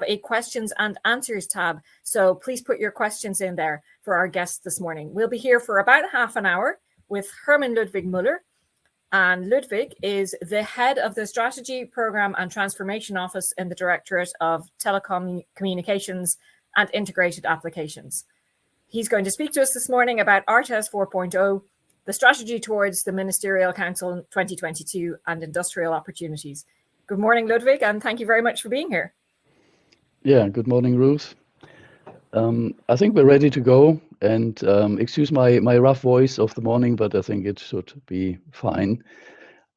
a questions and answers tab. So please put your questions in there for our guests this morning. We'll be here for about half an hour with Herman Ludwig Moeller. And Ludwig is the head of the Strategy, Program and Transformation Office in the Directorate of Telecommunications and Integrated Applications. He's going to speak to us this morning about ARTES 4.0, the strategy towards the Ministerial Council 2022 and industrial opportunities. Good morning, Ludwig, and thank you very much for being here. Yeah, good morning, Ruth. I think we're ready to go, and excuse my rough voice of the morning, but I think it should be fine.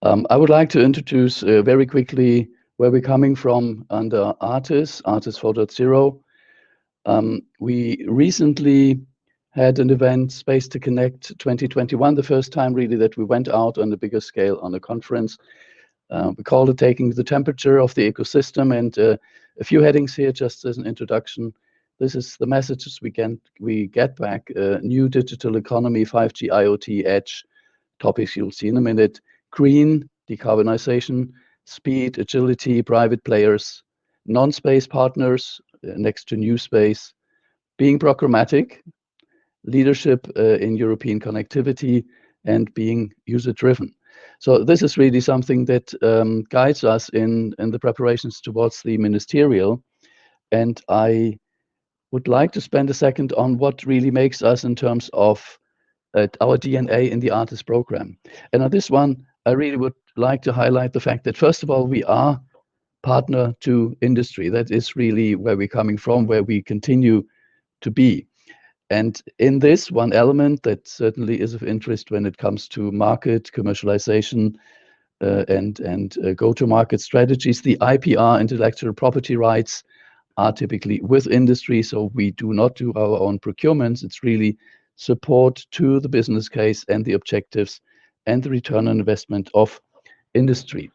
I would like to introduce very quickly where we're coming from under ARTES 4.0. We recently had an event, Space to Connect 2021, the first time really that we went out on a bigger scale on a conference. We called it Taking the Temperature of the Ecosystem, and a few headings here just as an introduction. This is the messages we get back. New digital economy, 5G, IoT, edge, topics you'll see in a minute. Green, decarbonisation, speed, agility, private players, non-space partners next to new space, being programmatic, leadership in European connectivity, and being user-driven. So this is really something that guides us in the preparations towards the ministerial. And I would like to spend a second on what really makes us in terms of our DNA in the ARTES program. And on this one, I really would like to highlight the fact that, first of all, we are partner to industry. That is really where we're coming from, where we continue to be. And in this, one element that certainly is of interest when it comes to market commercialization and go-to-market strategies, the IPR, intellectual property rights, are typically with industry, so we do not do our own procurements. It's really support to the business case and the objectives and the return on investment of industry.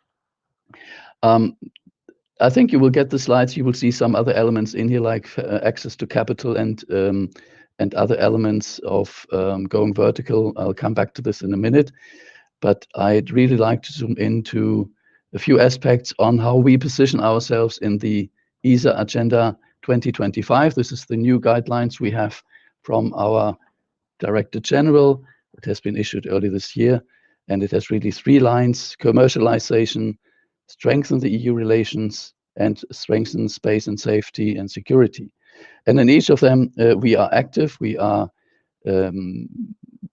I think you will get the slides. You will see some other elements in here, like access to capital and other elements of going vertical. I'll come back to this in a minute, but I'd really like to zoom into a few aspects on how we position ourselves in the ESA Agenda 2025. This is the new guidelines we have from our Director General. It has been issued early this year, and it has really 3 lines: commercialization, strengthen the EU relations, and strengthen space and safety and security. And in each of them, we are active. We are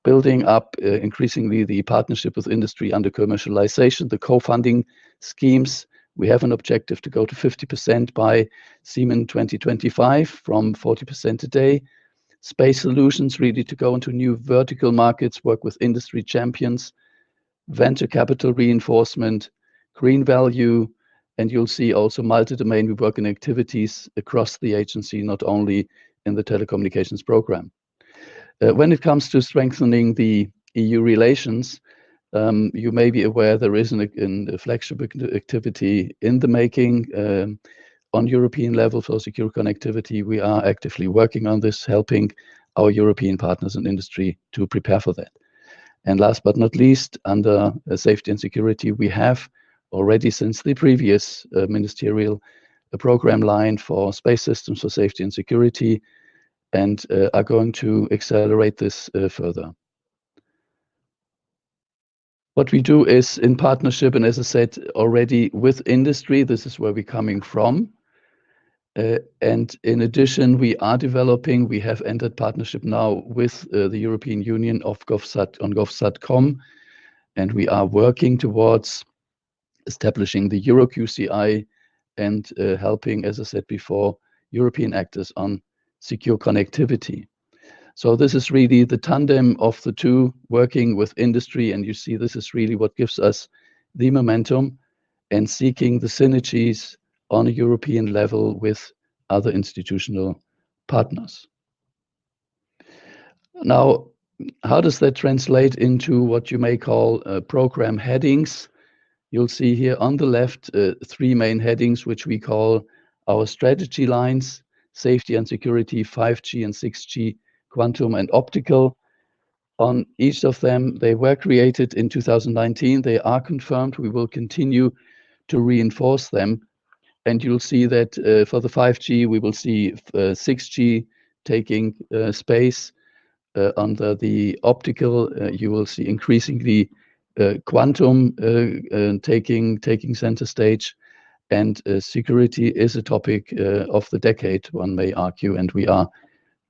building up increasingly the partnership with industry under commercialization, the co-funding schemes. We have an objective to go to 50% by CM 2025 from 40% today. Space solutions, really to go into new vertical markets, work with industry champions, venture capital reinforcement, green value, and you'll see also multi-domain. We work in activities across the agency, not only in the telecommunications program. When it comes to strengthening the EU relations, you may be aware there is a flagship activity in the making on European level for secure connectivity. We are actively working on this, helping our European partners and industry to prepare for that. And last but not least, under safety and security, we have already since the previous ministerial program line for space systems for safety and security, and are going to accelerate this further. What we do is in partnership, and as I said already, with industry. This is where we're coming from. And in addition, we have entered partnership now with the European Union on GovSatCom, and we are working towards establishing the EuroQCI and helping, as I said before, European actors on secure connectivity. So this is really the tandem of the two, working with industry, and you see this is really what gives us the momentum and seeking the synergies on a European level with other institutional partners. Now, how does that translate into what you may call program headings? You'll see here on the left 3 main headings, which we call our strategy lines: safety and security, 5G and 6G, quantum and optical. On each of them, they were created in 2019. They are confirmed. We will continue to reinforce them. And you'll see that for the 5G, we will see 6G taking space. Under the optical, you will see increasingly quantum taking center stage. And security is a topic of the decade, one may argue, and we are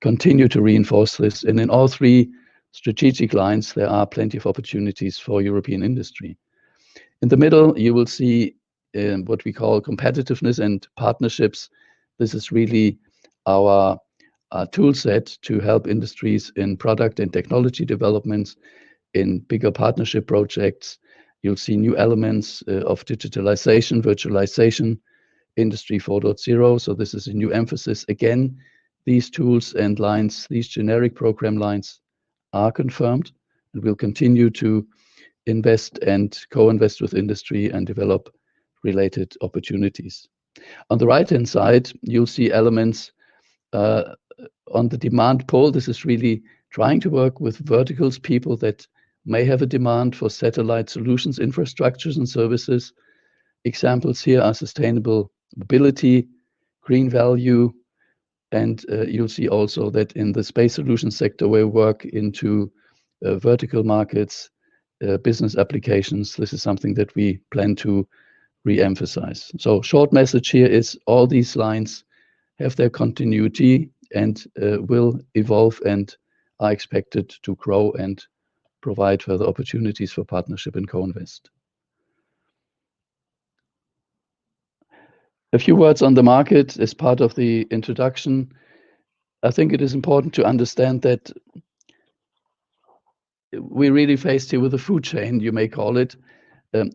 continue to reinforce this. And in all three strategic lines, there are plenty of opportunities for European industry. In the middle, you will see what we call competitiveness and partnerships. This is really our tool set to help industries in product and technology developments, in bigger partnership projects. You'll see new elements of digitalization, virtualization, Industry 4.0. So this is a new emphasis. Again, these tools and lines, these generic program lines are confirmed, and we'll continue to invest and co-invest with industry and develop related opportunities. On the right-hand side, you'll see elements on the demand pole. This is really trying to work with verticals, people that may have a demand for satellite solutions, infrastructures and services. Examples here are sustainable mobility, green value, and you'll see also that in the space solution sector, we work into vertical markets, business applications. This is something that we plan to re-emphasize. So short message here is all these lines have their continuity and will evolve and are expected to grow and provide further opportunities for partnership and co-invest. A few words on the market as part of the introduction. I think it is important to understand that we're really faced here with a food chain, you may call it.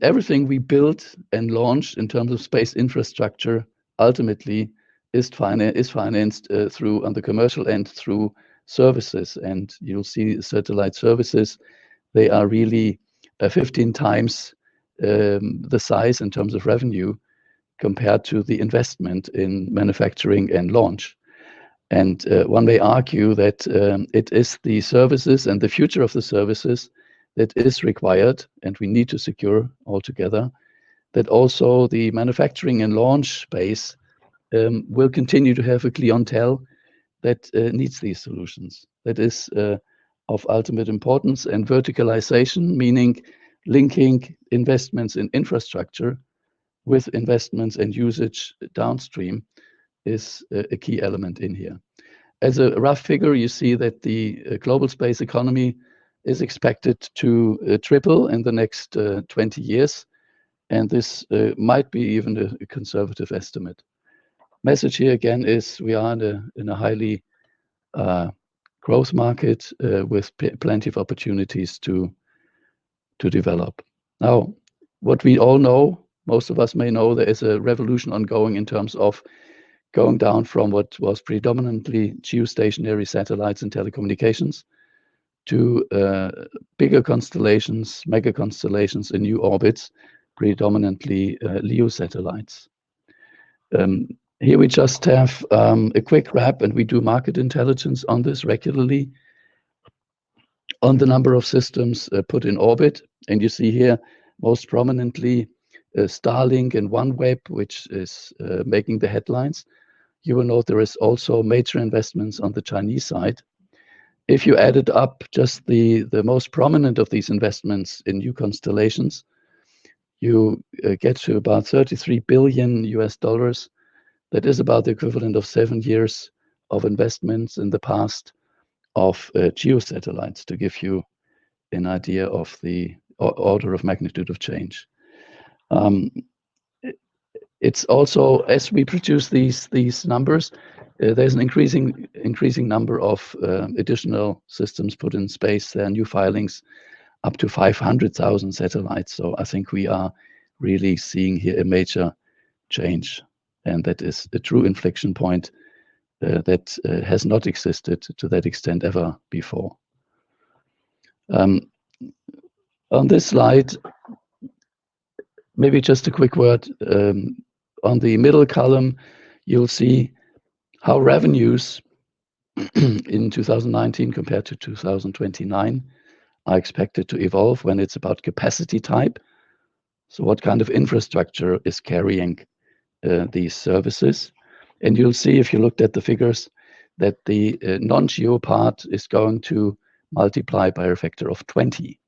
Everything we built and launched in terms of space infrastructure ultimately is financed through, on the commercial end, through services. And you'll see satellite services, they are really 15 times the size in terms of revenue compared to the investment in manufacturing and launch. And one may argue that it is the services and the future of the services that is required, and we need to secure altogether, that also the manufacturing and launch space will continue to have a clientele that needs these solutions. That is of ultimate importance. And verticalization, meaning linking investments in infrastructure with investments and usage downstream, is a key element in here. As a rough figure, you see that the global space economy is expected to triple in the next 20 years. And this might be even a conservative estimate. Message here again is we are in a highly growth market with plenty of opportunities to develop. Now, what we all know, most of us may know, there is a revolution ongoing in terms of going down from what was predominantly geostationary satellites and telecommunications to bigger constellations, mega constellations in new orbits, predominantly LEO satellites. Here we just have a quick wrap, and we do market intelligence on this regularly, on the number of systems put in orbit. And you see here most prominently Starlink and OneWeb, which is making the headlines. You will note there is also major investments on the Chinese side. If you added up just the most prominent of these investments in new constellations, you get to about $33 billion. That is about the equivalent of 7 years of investments in the past of geosatellites, to give you an idea of the order of magnitude of change. It's also, as we produce these numbers, there's an increasing number of additional systems put in space. There are new filings up to 500,000 satellites. So I think we are really seeing here a major change, and that is a true inflection point that has not existed to that extent ever before. On this slide, maybe just a quick word. On the middle column, you'll see how revenues in 2019 compared to 2029 are expected to evolve when it's about capacity type. So what kind of infrastructure is carrying these services. And you'll see, if you looked at the figures, that the non-geo part is going to multiply by a factor of 20,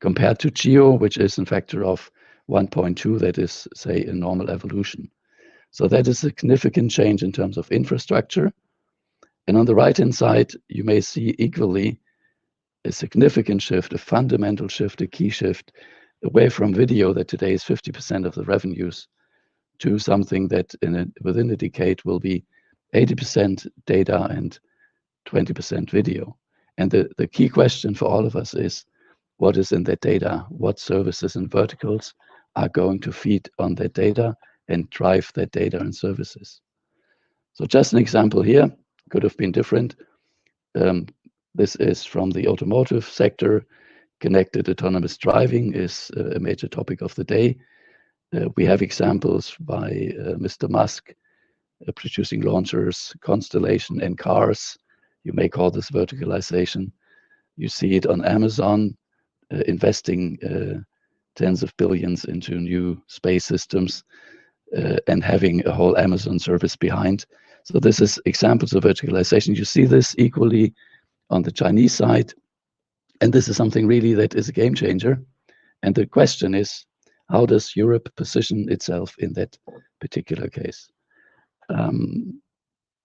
compared to geo, which is a factor of 1.2, that is, say, a normal evolution. So that is a significant change in terms of infrastructure. And on the right-hand side, you may see equally a significant shift, a fundamental shift, a key shift away from video that today is 50% of the revenues to something that within a decade will be 80% data and 20% video. And the key question for all of us is, what is in that data? What services and verticals are going to feed on that data and drive that data and services? So just an example here, could have been different. This is from the automotive sector. Connected autonomous driving is a major topic of the day. We have examples by Mr. Musk producing launchers, constellation, and cars. You may call this verticalization. You see it on Amazon, investing tens of billions into new space systems and having a whole Amazon service behind. So this is examples of verticalization. You see this equally on the Chinese side. And this is something really that is a game changer. And the question is, how does Europe position itself in that particular case?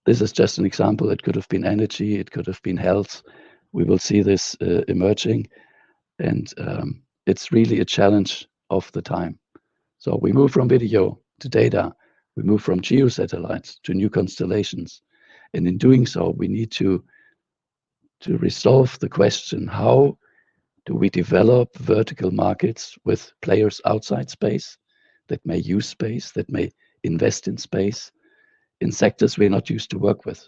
This is just an example. It could have been energy, it could have been health. We will see this emerging. And it's really a challenge of the time. So we move from video to data. We move from geosatellites to new constellations. And in doing so, we need to resolve the question, how do we develop vertical markets with players outside space that may use space, that may invest in space, in sectors we're not used to work with?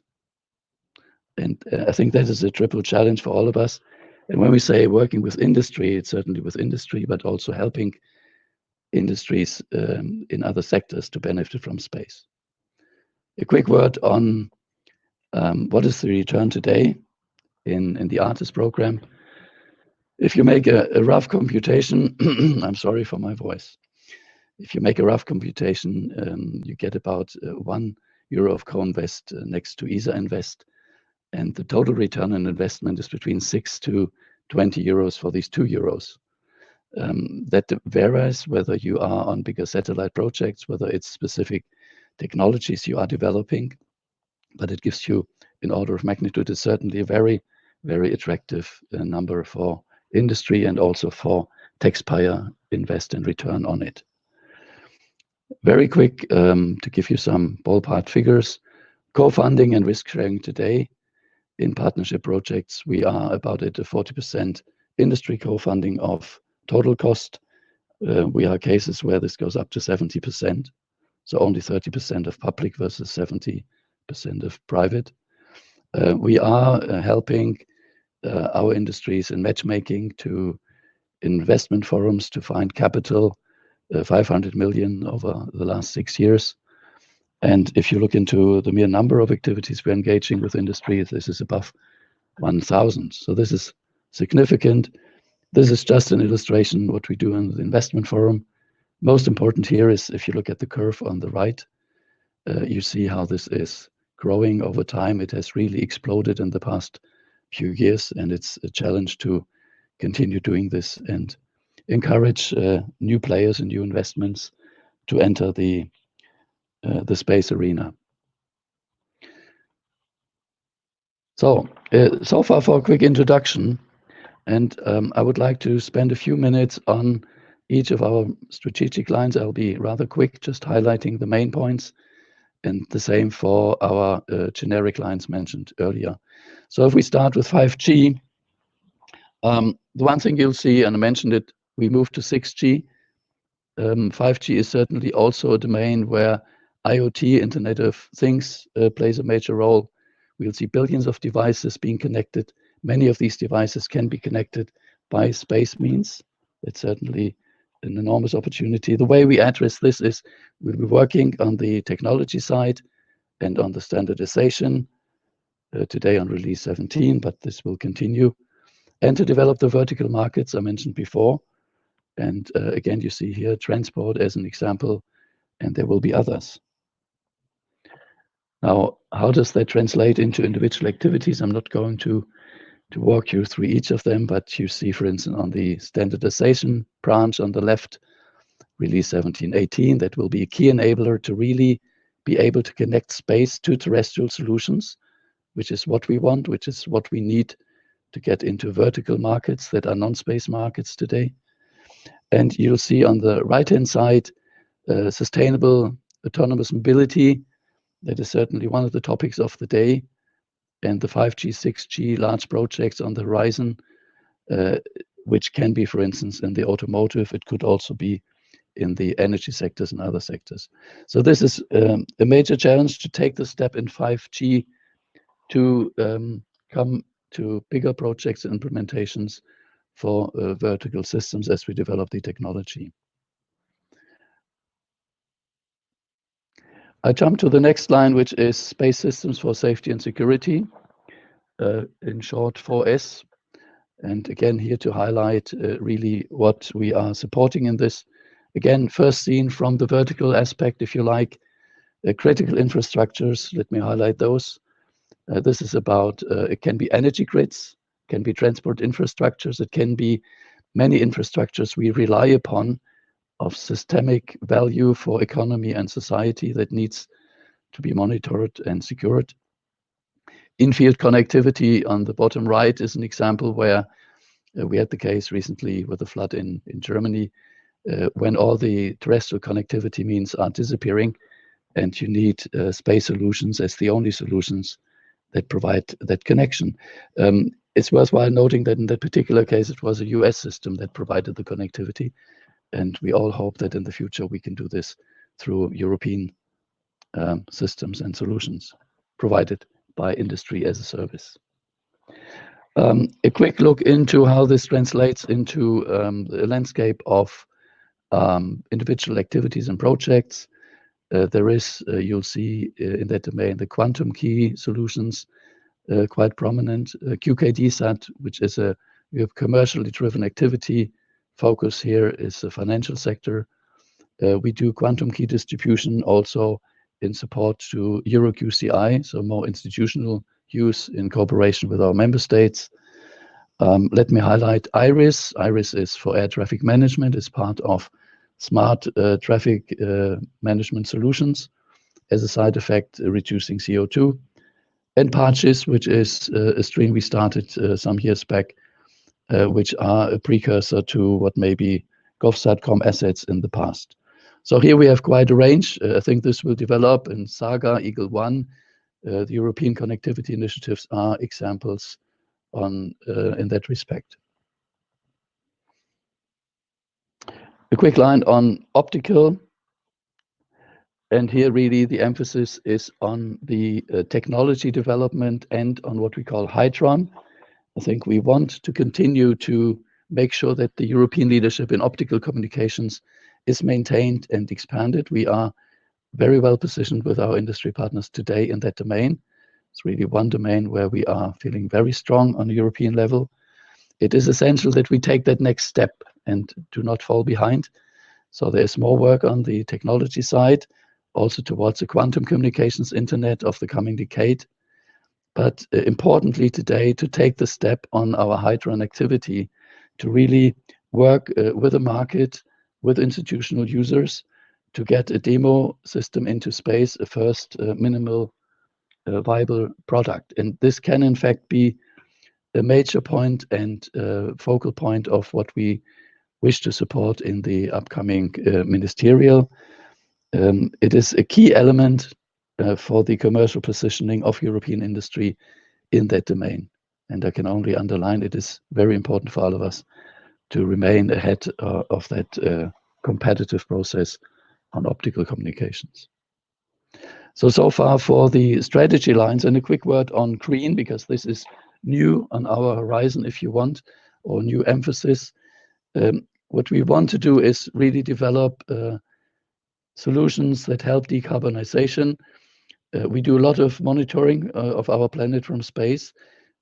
And I think that is a triple challenge for all of us. And when we say working with industry, it's certainly with industry, but also helping industries in other sectors to benefit from space. A quick word on what is the return today in the ARTES program. If you make a rough computation, I'm sorry for my voice. If you make a rough computation, you get about €1 of co-invest next to ESA invest. And the total return on investment is between 6 to 20 euros for these €2. That varies whether you are on bigger satellite projects, whether it's specific technologies you are developing, but it gives you, in order of magnitude, is certainly a very, very attractive number for industry and also for taxpayer invest and return on it. Very quick to give you some ballpark figures. Co-funding and risk sharing today in partnership projects, we are about at a 40% industry co-funding of total cost. We have cases where this goes up to 70%. So only 30% of public versus 70% of private. We are helping our industries in matchmaking to investment forums to find capital, 500 million over the last 6 years. And if you look into the mere number of activities we're engaging with industry, this is above 1,000. So this is significant. This is just an illustration what we do in the investment forum. Most important here is if you look at the curve on the right, you see how this is growing over time. It has really exploded in the past few years, and it's a challenge to continue doing this and encourage new players and new investments to enter the space arena. So far for a quick introduction, and I would like to spend a few minutes on each of our strategic lines. I'll be rather quick, just highlighting the main points, and the same for our generic lines mentioned earlier. So if we start with 5G, the one thing you'll see, and I mentioned it, we moved to 6G. 5G is certainly also a domain where IoT, Internet of Things, plays a major role. We'll see billions of devices being connected. Many of these devices can be connected by space means. It's certainly an enormous opportunity. The way we address this is we'll be working on the technology side and on the standardization, today on release 17, but this will continue. And to develop the vertical markets I mentioned before. And again, you see here transport as an example, and there will be others. Now, how does that translate into individual activities? I'm not going to walk you through each of them, but you see, for instance, on the standardization branch on the left, Release 1718, that will be a key enabler to really be able to connect space to terrestrial solutions, which is what we want, which is what we need to get into vertical markets that are non-space markets today. And you'll see on the right-hand side, sustainable autonomous mobility. That is certainly one of the topics of the day. And the 5G, 6G large projects on the horizon, which can be, for instance, in the automotive. It could also be in the energy sectors and other sectors. So this is a major challenge to take the step in 5G to come to bigger projects and implementations for vertical systems as we develop the technology. I jump to the next line, which is Space Systems for Safety and Security, in short 4S. And again, here to highlight really what we are supporting in this. Again, first seen from the vertical aspect, if you like, critical infrastructures. Let me highlight those. This is about, it can be energy grids, can be transport infrastructures, it can be many infrastructures we rely upon of systemic value for economy and society that needs to be monitored and secured. In-field connectivity on the bottom right is an example where we had the case recently with the flood in Germany, when all the terrestrial connectivity means are disappearing, and you need space solutions as the only solutions that provide that connection. It's worthwhile noting that in that particular case, it was a US system that provided the connectivity. And we all hope that in the future we can do this through European systems and solutions provided by industry as a service. A quick look into how this translates into the landscape of individual activities and projects. There is, you'll see in that domain, the quantum key solutions quite prominent. QKDSat, which is a commercially driven activity. Focus here is the financial sector. We do quantum key distribution also in support to EuroQCI, so more institutional use in cooperation with our member states. Let me highlight IRIS. IRIS is for air traffic management. It's part of smart traffic management solutions. As a side effect, reducing CO2. And PARTES, which is a stream we started some years back, which are a precursor to what may be GovSatcom assets in the past. So here we have quite a range. I think this will develop in Saga, Eagle One. The European connectivity initiatives are examples in that respect. A quick line on optical. And here really the emphasis is on the technology development and on what we call Hydron. I think we want to continue to make sure that the European leadership in optical communications is maintained and expanded. We are very well positioned with our industry partners today in that domain. It's really one domain where we are feeling very strong on a European level. It is essential that we take that next step and do not fall behind. So there's more work on the technology side, also towards the quantum communications internet of the coming decade. But importantly today, to take the step on our Hydron activity to really work with the market, with institutional users, to get a demo system into space, a first minimal viable product. And this can in fact be a major point and focal point of what we wish to support in the upcoming ministerial. It is a key element for the commercial positioning of European industry in that domain. And I can only underline it is very important for all of us to remain ahead of that competitive process on optical communications. So far for the strategy lines, and a quick word on green, because this is new on our horizon, if you want, or new emphasis. What we want to do is really develop solutions that help decarbonization. We do a lot of monitoring of our planet from space.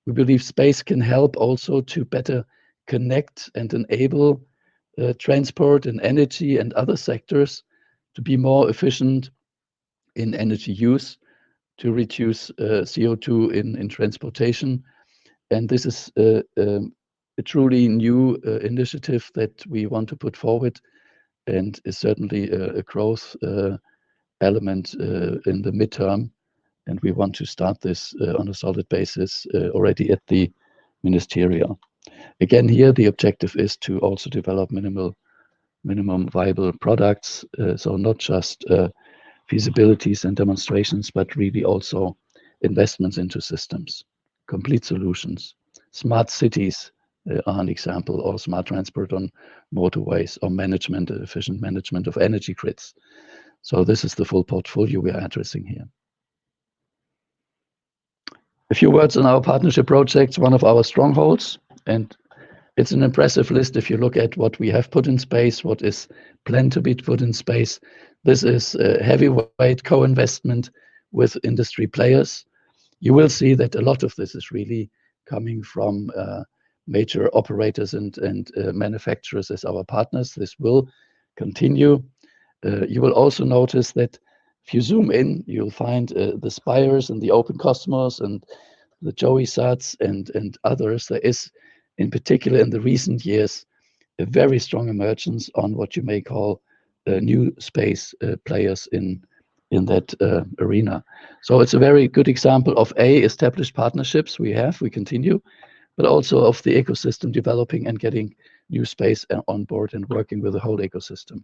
We believe space can help also to better connect and enable transport and energy and other sectors to be more efficient in energy use, to reduce CO2 in transportation. And this is a truly new initiative that we want to put forward, and is certainly a growth element in the midterm. And we want to start this on a solid basis already at the Ministerial. Again, here the objective is to also develop minimum viable products, so not just feasibilities and demonstrations, but really also investments into systems, complete solutions. Smart cities are an example, or smart transport on motorways, or efficient management of energy grids. So this is the full portfolio we are addressing here. A few words on our partnership projects, one of our strongholds, and it's an impressive list if you look at what we have put in space, what is planned to be put in space. This is a heavyweight co-investment with industry players. You will see that a lot of this is really coming from major operators and manufacturers as our partners. This will continue. You will also notice that if you zoom in, you'll find the Spires and the Open Cosmos and the Joey Sats and others. There is, in particular in the recent years, a very strong emergence on what you may call new space players in that arena. So it's a very good example of established partnerships we continue, but also of the ecosystem developing and getting new space on board and working with the whole ecosystem.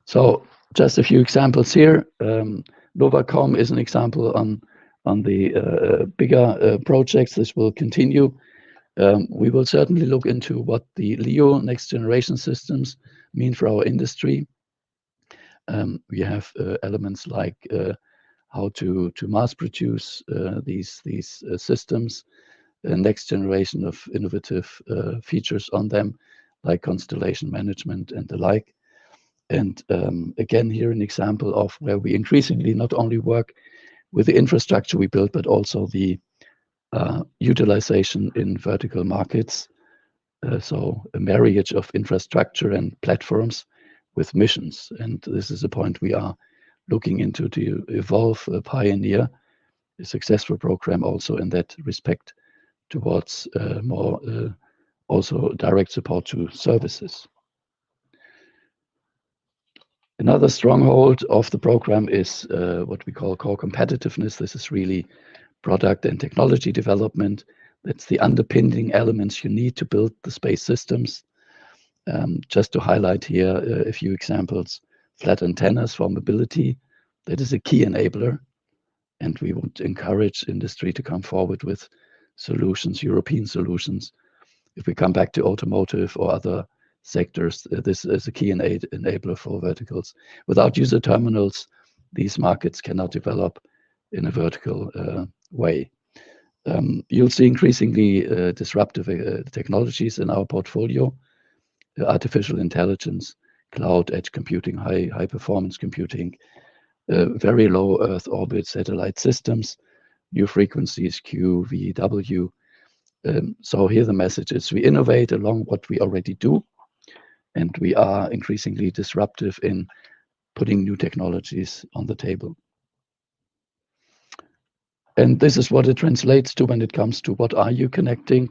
So just a few examples here. Novacom is an example on the bigger projects. This will continue. We will certainly look into what the LEO next generation systems mean for our industry. We have elements like how to mass produce these systems, next generation of innovative features on them, like constellation management and the like. And again, here an example of where we increasingly not only work with the infrastructure we build, but also the utilization in vertical markets. So a marriage of infrastructure and platforms with missions. And this is a point we are looking into to evolve, pioneer a successful program also in that respect towards more also direct support to services. Another stronghold of the program is what we call core competitiveness. This is really product and technology development. That's the underpinning elements you need to build the space systems. Just to highlight here a few examples, flat antennas for mobility, that is a key enabler. And we would encourage industry to come forward with solutions, European solutions. If we come back to automotive or other sectors, this is a key enabler for verticals. Without user terminals, these markets cannot develop in a vertical way. You'll see increasingly disruptive technologies in our portfolio, artificial intelligence, cloud, edge computing, high performance computing, very low Earth orbit satellite systems, new frequencies, Q, V, W. So here the message is we innovate along what we already do, and we are increasingly disruptive in putting new technologies on the table. And this is what it translates to when it comes to what are you connecting?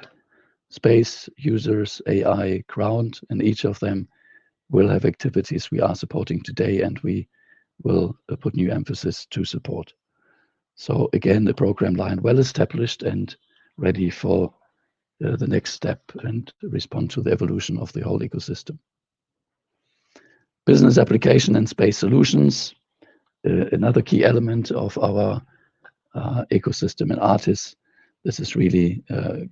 Space, users, AI, ground, and each of them will have activities we are supporting today, and we will put new emphasis to support. So again, the program line well established and ready for the next step and respond to the evolution of the whole ecosystem. Business application and space solutions, another key element of our ecosystem in ARTES. This is really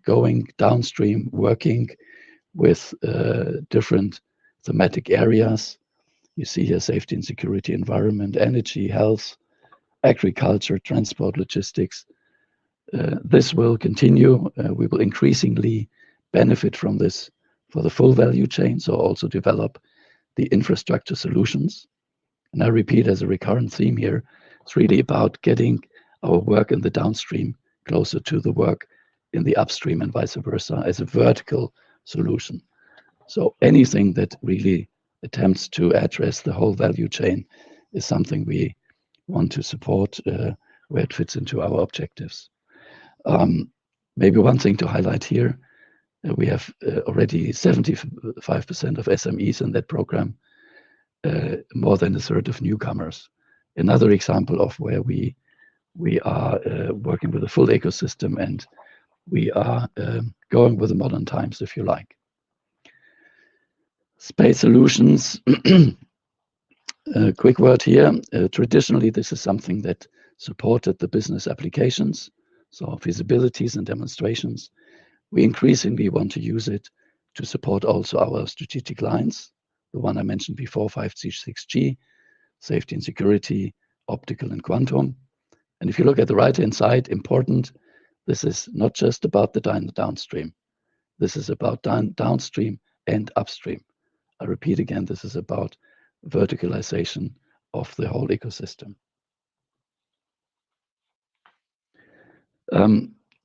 going downstream, working with different thematic areas. You see here safety and security, environment, energy, health, agriculture, transport, logistics. This will continue. We will increasingly benefit from this for the full value chain, so also develop the infrastructure solutions. And I repeat, as a recurrent theme here, it's really about getting our work in the downstream closer to the work in the upstream and vice versa as a vertical solution. So anything that really attempts to address the whole value chain is something we want to support where it fits into our objectives. Maybe one thing to highlight here, we have already 75% of SMEs in that program, more than a third of newcomers. Another example of where we are working with a full ecosystem, and we are going with the modern times, if you like. Space solutions. A quick word here. Traditionally, this is something that supported the business applications, so feasibilities and demonstrations. We increasingly want to use it to support also our strategic lines, the one I mentioned before, 5G, 6G, safety and security, optical and quantum. And if you look at the right-hand side, important, this is not just about the downstream. This is about downstream and upstream. I repeat again, this is about verticalization of the whole ecosystem.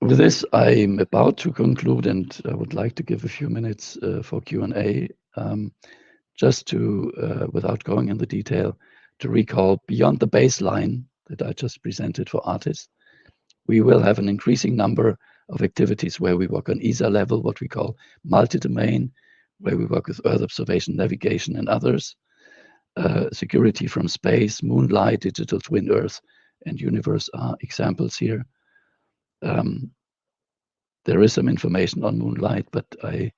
With this, I'm about to conclude, and I would like to give a few minutes for Q&A, just to, without going into detail, to recall beyond the baseline that I just presented for ARTES, we will have an increasing number of activities where we work on ESA level, what we call multi-domain, where we work with Earth observation, navigation, and others. Security from space, Moonlight, digital twin Earth, and universe are examples here. There is some information on Moonlight, but I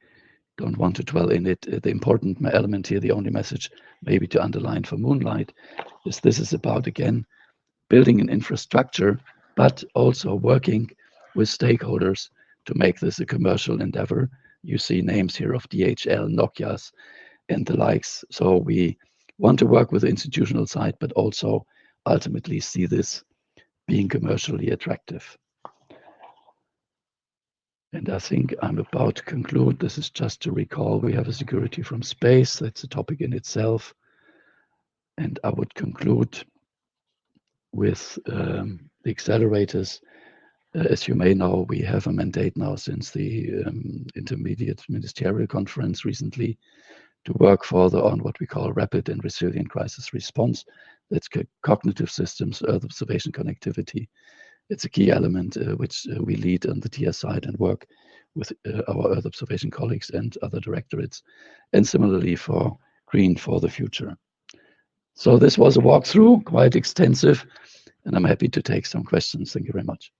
don't want to dwell in it. The important element here, the only message maybe to underline for Moonlight, is this is about, again, building an infrastructure, but also working with stakeholders to make this a commercial endeavor. You see names here of DHL, Nokia's, and the likes. So we want to work with the institutional side, but also ultimately see this being commercially attractive. And I think I'm about to conclude. This is just to recall, we have a security from space. That's a topic in itself. And I would conclude with the accelerators. As you may know, we have a mandate now since the intermediate ministerial conference recently to work further on what we call rapid and resilient crisis response. That's cognitive systems, Earth observation connectivity. It's a key element which we lead on the TIA side and work with our Earth observation colleagues and other directorates, and similarly for Green for the Future. So this was a walkthrough, quite extensive, and I'm happy to take some questions. Thank you very much.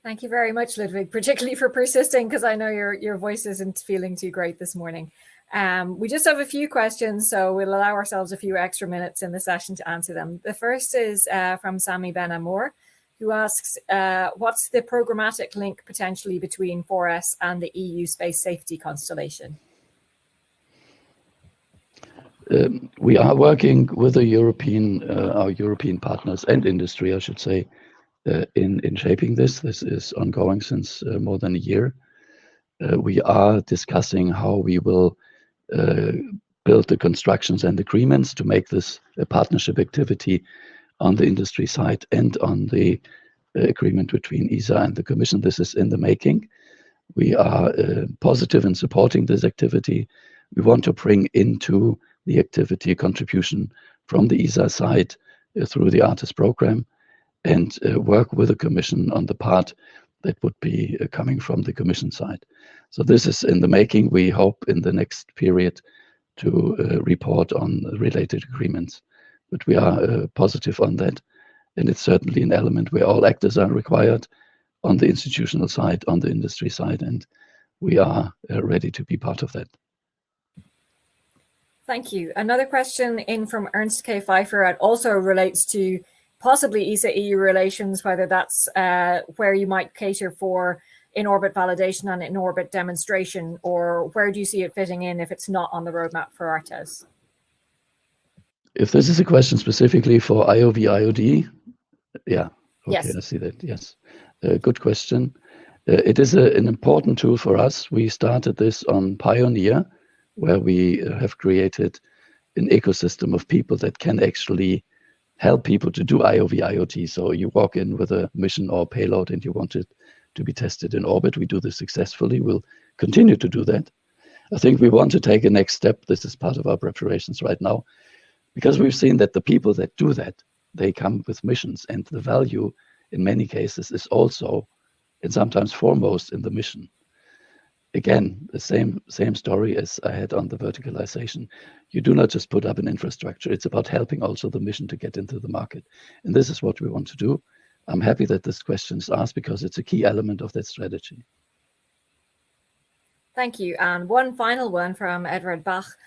Thank you very much, Ludwig, particularly for persisting, because I know your voice isn't feeling too great this morning. We just have a few questions, so we'll allow ourselves a few extra minutes in the session to answer them. The first is from Sami Ben Amour, who asks, what's the programmatic link potentially between 4S and the EU space safety constellation? We are working with the our European partners and industry, I should say, in shaping this. This is ongoing since more than a year. We are discussing how we will build the constructions and agreements to make this a partnership activity on the industry side and on the agreement between ESA and the Commission. This is in the making. We are positive in supporting this activity. We want to bring into the activity contribution from the ESA side through the ARTES program, and work with the Commission on the part that would be coming from the Commission side. So this is in the making. We hope in the next period to report on related agreements, but we are positive on that. And it's certainly an element where all actors are required on the institutional side, on the industry side, and we are ready to be part of that. Thank you. Another question in from Ernst K. Pfeiffer. It also relates to possibly ESA-EU relations, whether that's where you might cater for in-orbit validation and in-orbit demonstration, or where do you see it fitting in if it's not on the roadmap for ARTES? If this is a question specifically for IOV, IOD, yeah, okay, yes. I see that, yes. Good question. It is an important tool for us. We started this on Pioneer, where we have created an ecosystem of people that can actually help people to do IOV, IoT. So you walk in with a mission or payload and you want it to be tested in orbit. We do this successfully. We'll continue to do that. I think we want to take a next step. This is part of our preparations right now, because we've seen that the people that do that, they come with missions, and the value in many cases is also, and sometimes foremost, in the mission. Again, the same story as I had on the verticalization. You do not just put up an infrastructure. It's about helping also the mission to get into the market. And this is what we want to do. I'm happy that this question is asked because it's a key element of that strategy. Thank you. And one final one from Edward Bach.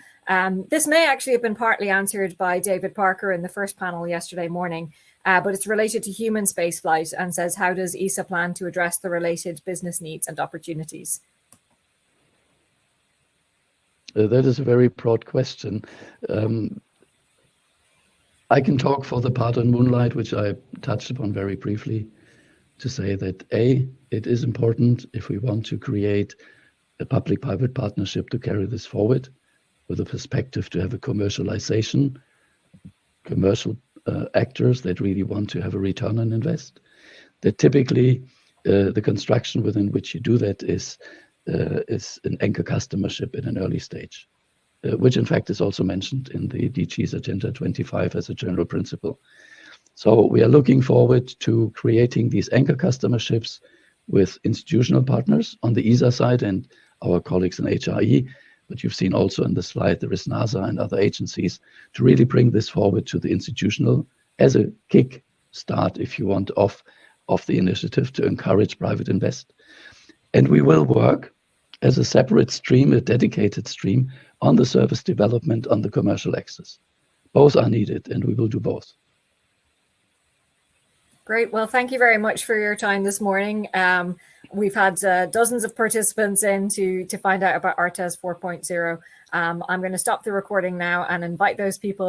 This may actually have been partly answered by David Parker in the first panel yesterday morning, but it's related to human spaceflight and says, how does ESA plan to address the related business needs and opportunities? That is a very broad question. I can talk for the part on Moonlight, which I touched upon very briefly, to say that A, it is important if we want to create a public-private partnership to carry this forward with a perspective to have a commercialization, commercial actors that really want to have a return on invest. That typically the construction within which you do that is an anchor customership in an early stage, which in fact is also mentioned in the DG's Agenda 25 as a general principle. So we are looking forward to creating these anchor customerships with institutional partners on the ESA side and our colleagues in HRE, but you've seen also in the slide there is NASA and other agencies to really bring this forward to the institutional as a kick start, if you want, of the initiative to encourage private invest. And we will work as a separate stream, a dedicated stream, on the service development, on the commercial access. Both are needed, and we will do both. Great. Well, thank you very much for your time this morning. We've had dozens of participants in to find out about ARTES 4.0. I'm going to stop the recording now and invite those people